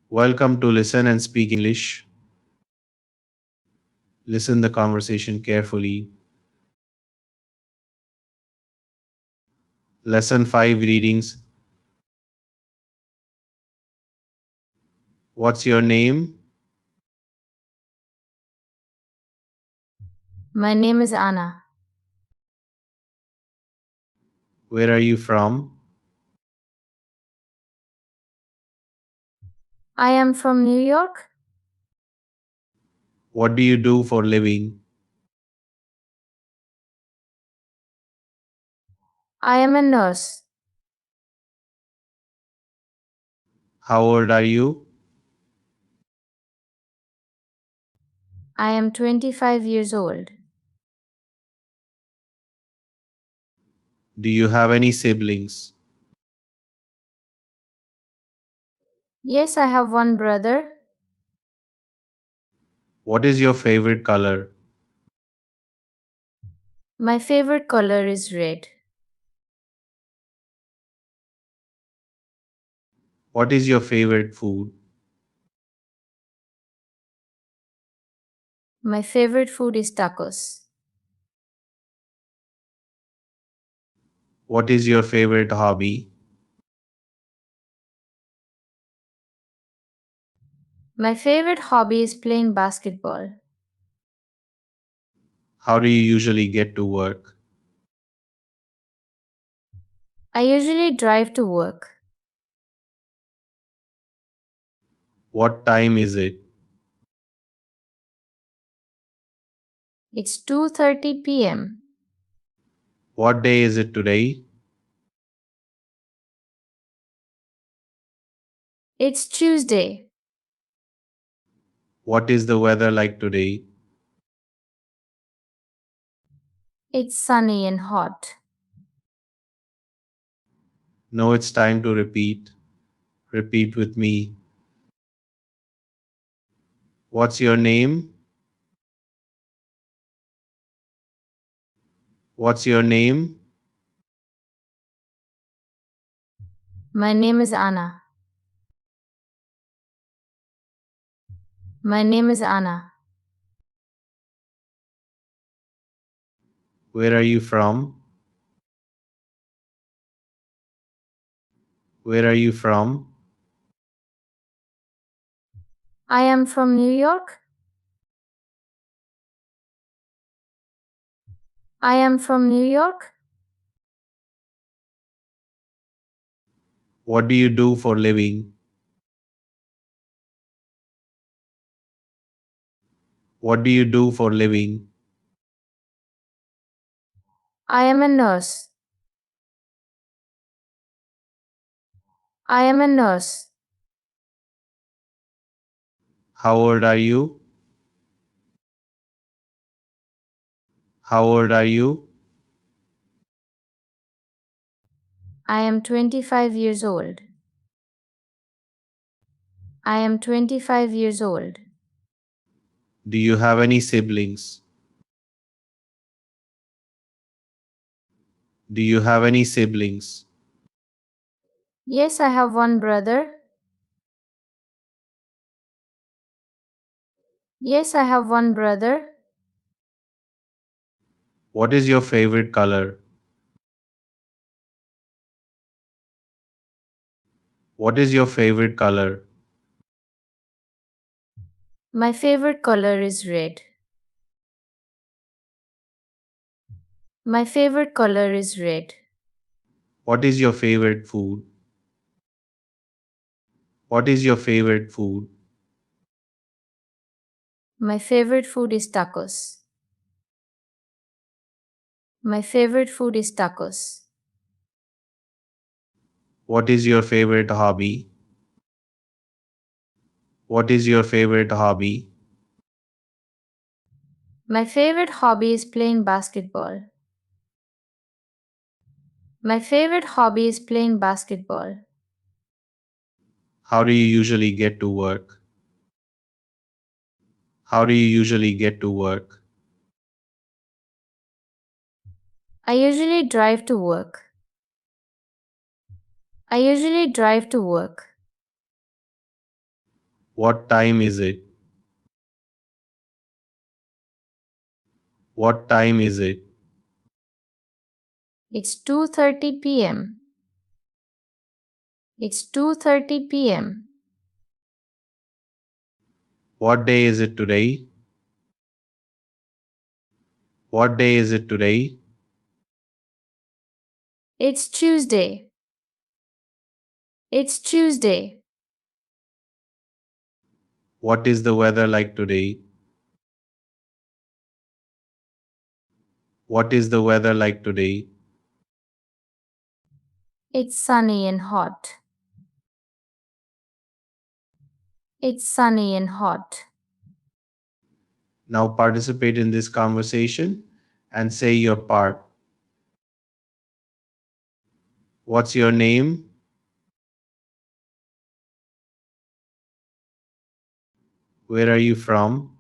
Welcome to Listen and Speak English. Listen the conversation carefully. Lesson 5 readings. What's your name? My name is Anna. Where are you from? I am from New York. What do you do for living? I am a nurse. How old are you? I am 25 years old. Do you have any siblings? Yes, I have one brother. What is your favorite color? My favorite color is red. What is your favorite food? My favorite food is tacos. What is your favorite hobby? My favorite hobby is playing basketball. How do you usually get to work? I usually drive to work. What time is it? It's 2:30 p.m. What day is it today? It's Tuesday. What is the weather like today? It's sunny and hot. No, it's time to repeat. Repeat with me. What's your name? What's your name? My name is Anna. My name is Anna. Where are you from? Where are you from? I am from New York. I am from New York. What do you do for living? What do you do for living? I am a nurse. I am a nurse. How old are you? How old are you? I am 25 years old. I am 25 years old. Do you have any siblings? Do you have any siblings? Yes, I have one brother. Yes, I have one brother. What is your favorite color? What is your favorite color? My favorite color is red. My favorite color is red. What is your favorite food? What is your favorite food? My favorite food is tacos. My favorite food is tacos. What is your favorite hobby? What is your favorite hobby? My favorite hobby is playing basketball. My favorite hobby is playing basketball. How do you usually get to work? How do you usually get to work? I usually drive to work. I usually drive to work. What time is it? What time is it? It's 2:30 p.m. It's 2:30 p.m. What day is it today? What day is it today? It's Tuesday. It's Tuesday. What is the weather like today? What is the weather like today? It's sunny and hot. It's sunny and hot. Now participate in this conversation and say your part. What's your name? Where are you from?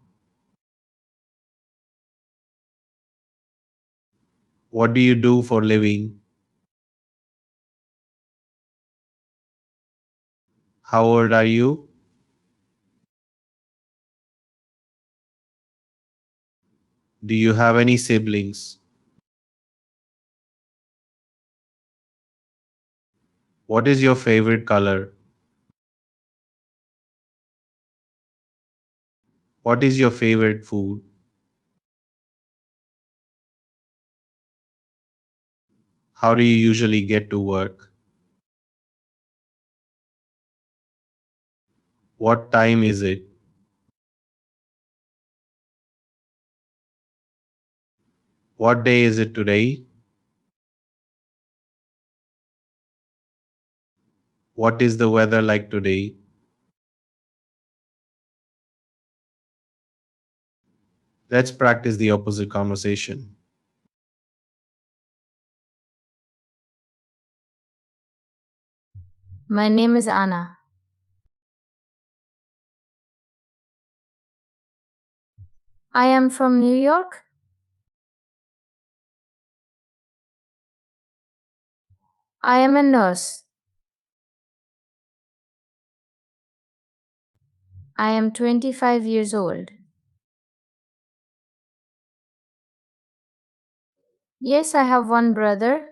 What do you do for living? How old are you? Do you have any siblings? What is your favorite color? What is your favorite food? How do you usually get to work? What time is it? What day is it today? What is the weather like today? Let's practice the opposite conversation. My name is Anna. I am from New York. I am a nurse. I am 25 years old. Yes, I have one brother.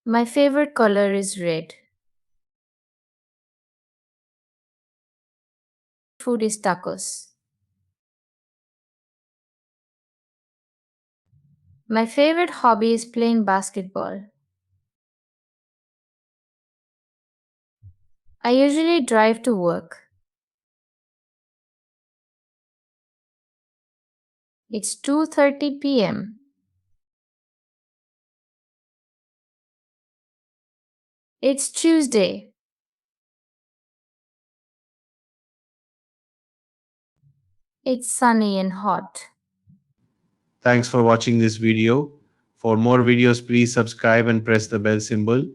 My favorite color is red. Food is tacos. My favorite hobby is playing basketball. I usually drive to work. It's 2:30 p.m. It's Tuesday. It's sunny and hot. Thanks for watching this video. For more videos, please subscribe and press the bell symbol.